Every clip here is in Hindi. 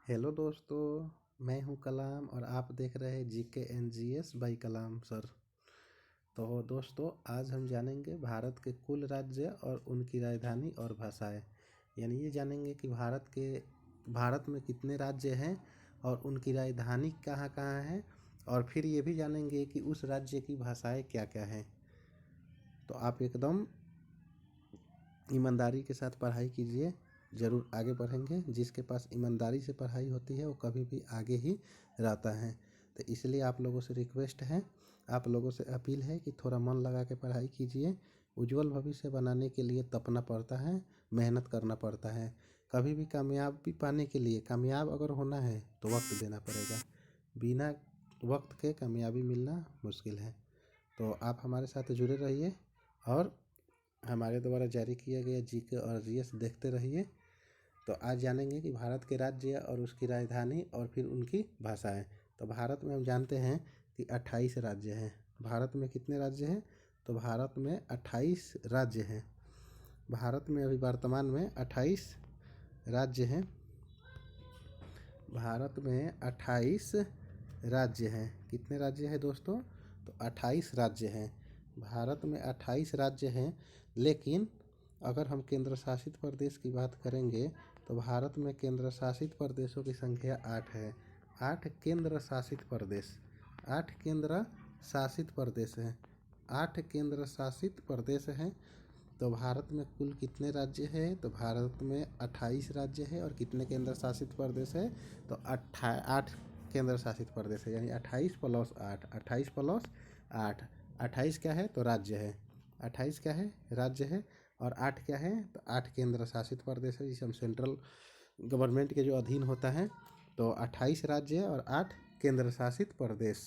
हेलो दोस्तों, मैं हूं कलाम और आप देख रहे हैं GKNGS बाई कलाम सर। तो दोस्तों, आज हम जानेंगे भारत के कुल राज्य और उनकी राजधानी और भाषाएं। यानी ये जानेंगे कि भारत में कितने राज्य हैं और उनकी राजधानी कहाँ कहाँ है, और फिर ये भी जानेंगे कि उस राज्य की भाषाएं क्या क्या हैं। तो आप एकदम ईमानदारी के साथ पढ़ाई कीजिए, ज़रूर आगे बढ़ेंगे। जिसके पास ईमानदारी से पढ़ाई होती है वो कभी भी आगे ही रहता है। तो इसलिए आप लोगों से रिक्वेस्ट है, आप लोगों से अपील है कि थोड़ा मन लगा के पढ़ाई कीजिए। उज्जवल भविष्य बनाने के लिए तपना पड़ता है, मेहनत करना पड़ता है। कभी भी कामयाबी पाने के लिए, कामयाब अगर होना है तो वक्त देना पड़ेगा। बिना वक्त के कामयाबी मिलना मुश्किल है। तो आप हमारे साथ जुड़े रहिए और हमारे द्वारा जारी किया गया GK और GS देखते रहिए। तो आज जानेंगे कि भारत के राज्य और उसकी राजधानी और फिर उनकी भाषाएं। तो भारत में हम जानते हैं कि 28 राज्य हैं। भारत में कितने राज्य हैं? तो भारत में 28 राज्य हैं। भारत में अभी वर्तमान में 28 राज्य हैं। भारत में 28 राज्य हैं। कितने राज्य हैं दोस्तों? तो 28 राज्य हैं। भारत में 28 राज्य हैं, लेकिन अगर हम केंद्र शासित प्रदेश की बात करेंगे तो भारत में केंद्र शासित प्रदेशों की संख्या 8 है। 8 केंद्र शासित प्रदेश, 8 केंद्र शासित प्रदेश हैं। 8 केंद्र शासित प्रदेश हैं। तो भारत में कुल कितने राज्य हैं? तो भारत में 28 राज्य है। और कितने केंद्र शासित प्रदेश है? तो 8 केंद्र शासित प्रदेश है। यानी 28 प्लस 8, 28 प्लस 8। 28 क्या है? तो राज्य है। 28 क्या है? राज्य है। और 8 क्या है? तो 8 केंद्र शासित प्रदेश है, जिसे हम सेंट्रल गवर्नमेंट के जो अधीन होता है। तो 28 राज्य और 8 केंद्र शासित प्रदेश।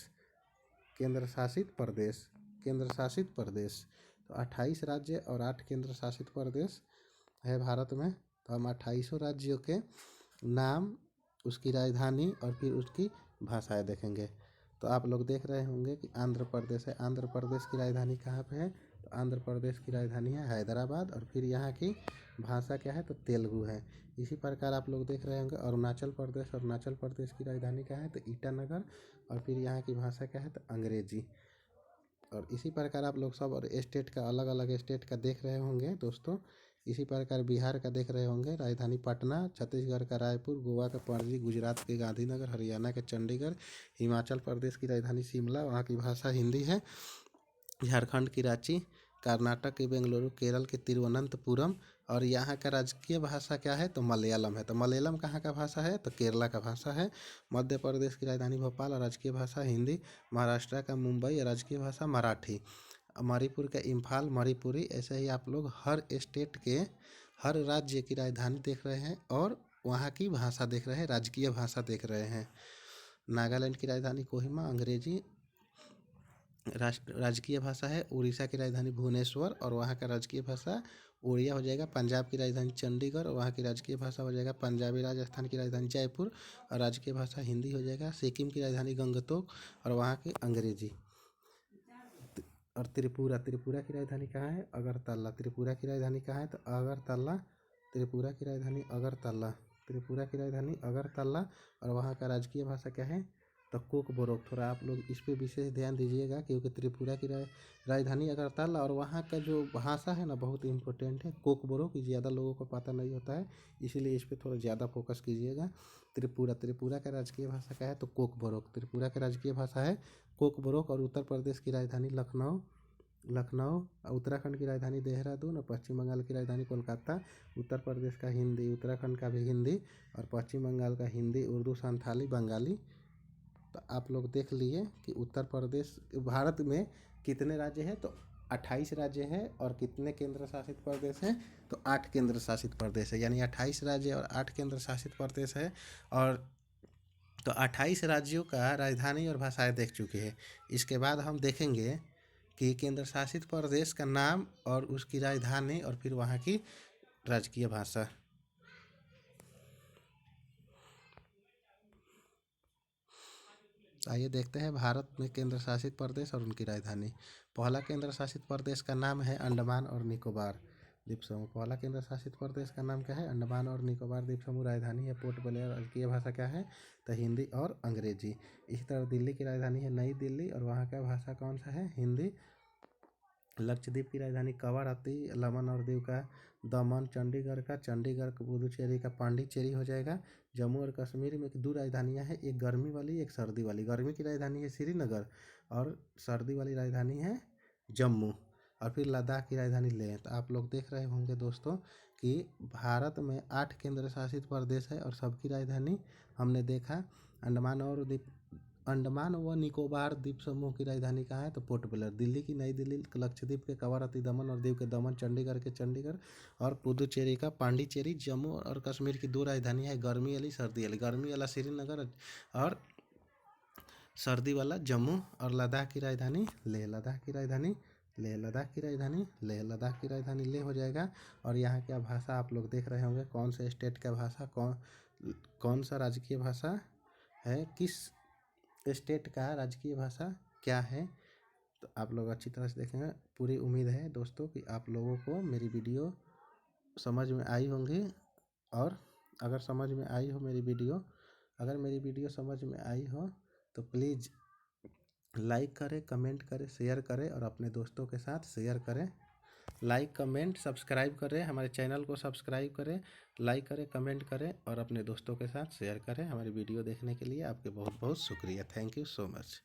केंद्र शासित प्रदेश, केंद्र शासित प्रदेश। तो 28 राज्य और 8 केंद्र शासित प्रदेश है भारत में। तो हम 28 राज्यों के नाम, उसकी राजधानी और फिर उसकी भाषाएं देखेंगे। तो आप लोग देख रहे होंगे कि आंध्र प्रदेश है। आंध्र प्रदेश की राजधानी कहाँ पे है? तो आंध्र प्रदेश की राजधानी है हैदराबाद। और फिर यहाँ की भाषा क्या है? तो तेलुगु है। इसी प्रकार आप लोग देख रहे होंगे अरुणाचल प्रदेश। अरुणाचल प्रदेश की राजधानी क्या है? तो ईटानगर। और फिर यहाँ की भाषा क्या है? तो अंग्रेजी। और इसी प्रकार आप लोग सब और स्टेट का, अलग अलग स्टेट का देख रहे होंगे दोस्तों। इसी प्रकार बिहार का देख रहे होंगे, राजधानी पटना। छत्तीसगढ़ का रायपुर। गोवा का पणजी। गुजरात के गांधीनगर। हरियाणा के चंडीगढ़। हिमाचल प्रदेश की राजधानी शिमला, वहाँ की भाषा हिंदी है। झारखंड की रांची। कर्नाटक की बेंगलुरु। केरल के तिरुवनंतपुरम। और यहाँ का राजकीय भाषा क्या है? तो मलयालम है। तो मलयालम कहाँ का भाषा है? तो केरला का भाषा है। मध्य प्रदेश की राजधानी भोपाल और राजकीय भाषा हिंदी। महाराष्ट्र का मुंबई और राजकीय भाषा मराठी। मणिपुर का इम्फाल मणिपुरी। ऐसे ही आप लोग हर स्टेट के, हर राज्य की राजधानी देख रहे हैं और वहाँ की भाषा देख रहे हैं, राजकीय भाषा देख रहे हैं। नागालैंड की राजधानी कोहिमा, अंग्रेजी राजकीय भाषा है। उड़ीसा की राजधानी भुवनेश्वर और वहाँ का राजकीय भाषा उड़िया हो जाएगा। पंजाब की राजधानी चंडीगढ़ और वहाँ की राजकीय भाषा हो जाएगा पंजाबी। राजस्थान की राजधानी जयपुर और राजकीय भाषा हिंदी हो जाएगा। सिक्किम की राजधानी गंगटोक और वहाँ की अंग्रेजी। और त्रिपुरा की राजधानी कहाँ है? अगरतला। त्रिपुरा की राजधानी कहाँ है? तो अगरतला। त्रिपुरा की राजधानी अगरतला। त्रिपुरा की राजधानी अगरतला। और वहाँ का राजकीय भाषा क्या है? तो कोकबोरोक। थोड़ा आप लोग इस पे विशेष ध्यान दीजिएगा, क्योंकि त्रिपुरा की राजधानी अगरतला और वहाँ का जो भाषा है ना, बहुत इंपॉर्टेंट है। कोकबोरोक ज़्यादा लोगों को पता नहीं होता है, इसीलिए इस पर थोड़ा ज़्यादा फोकस कीजिएगा। त्रिपुरा का राजकीय भाषा क्या है? तो कोकबोरोक। त्रिपुरा की राजकीय भाषा है कोकबोरोक। और उत्तर प्रदेश की राजधानी लखनऊ। लखनऊ। उत्तराखंड की राजधानी देहरादून और पश्चिम बंगाल की राजधानी कोलकाता। उत्तर प्रदेश का हिंदी, उत्तराखंड का भी हिंदी और पश्चिम बंगाल का हिंदी, उर्दू, संथाली, बंगाली। तो आप लोग देख लिए कि उत्तर प्रदेश, भारत में कितने राज्य हैं? तो 28 राज्य हैं। और कितने केंद्र शासित प्रदेश हैं? तो 8 केंद्र शासित प्रदेश है। यानी 28 राज्य और 8 केंद्र शासित प्रदेश है। और तो 28 राज्यों का राजधानी और भाषाएं देख चुके हैं। इसके बाद हम देखेंगे कि केंद्र शासित प्रदेश का नाम और उसकी राजधानी और फिर वहाँ की राजकीय भाषा। आइए देखते हैं भारत में केंद्र शासित प्रदेश और उनकी राजधानी। पहला केंद्र शासित प्रदेश का नाम है अंडमान और निकोबार। द्वीप समूह। पहला केंद्र शासित प्रदेश का नाम क्या है? अंडमान और निकोबार द्वीप समूह। राजधानी है पोर्ट ब्लेयर। राजकीय भाषा क्या है? तो हिंदी और अंग्रेजी। इसी तरह दिल्ली की राजधानी है नई दिल्ली और वहाँ का भाषा कौन सा है? हिंदी। लक्षद्वीप की राजधानी कवारत्ती। दमन और दीव का दमन। चंडीगढ़ का चंडीगढ़। पुदुचेरी का पांडिचेरी हो जाएगा। जम्मू और कश्मीर में दो राजधानियां हैं, एक गर्मी वाली एक सर्दी वाली। गर्मी की राजधानी है श्रीनगर और सर्दी वाली राजधानी है जम्मू। और फिर लद्दाख की राजधानी लेह। तो आप लोग देख रहे होंगे दोस्तों कि भारत में 8 केंद्र शासित प्रदेश है और सबकी राजधानी हमने देखा। अंडमान व निकोबार द्वीप समूह की राजधानी कहाँ है? तो पोर्ट ब्लेयर। दिल्ली की नई दिल्ली। लक्षद्वीप के कवारत्ती। दमन और दीव के दमन। चंडीगढ़ के चंडीगढ़ और पुदुचेरी का पांडिचेरी। जम्मू और कश्मीर की दो राजधानियाँ है, गर्मी वाली सर्दी वाली। गर्मी वाला श्रीनगर और सर्दी वाला जम्मू। और लद्दाख की राजधानी लेह। लद्दाख की राजधानी लेह। लद्दाख की राजधानी लेह। लद्दाख की राजधानी लेह हो जाएगा। और यहाँ क्या भाषा आप लोग देख रहे होंगे, कौन से स्टेट का भाषा कौन सा राजकीय भाषा है, किस स्टेट का राजकीय भाषा क्या है। तो आप लोग अच्छी तरह से देखेंगे। पूरी उम्मीद है दोस्तों कि आप लोगों को मेरी वीडियो समझ में आई होंगी। और अगर समझ में आई हो मेरी वीडियो, अगर मेरी वीडियो समझ में आई हो तो प्लीज़ लाइक करें, कमेंट करें, शेयर करें और अपने दोस्तों के साथ शेयर करें। लाइक कमेंट सब्सक्राइब करें, हमारे चैनल को सब्सक्राइब करें, लाइक करें, कमेंट करें और अपने दोस्तों के साथ शेयर करें। हमारी वीडियो देखने के लिए आपके बहुत बहुत शुक्रिया। Thank you so much.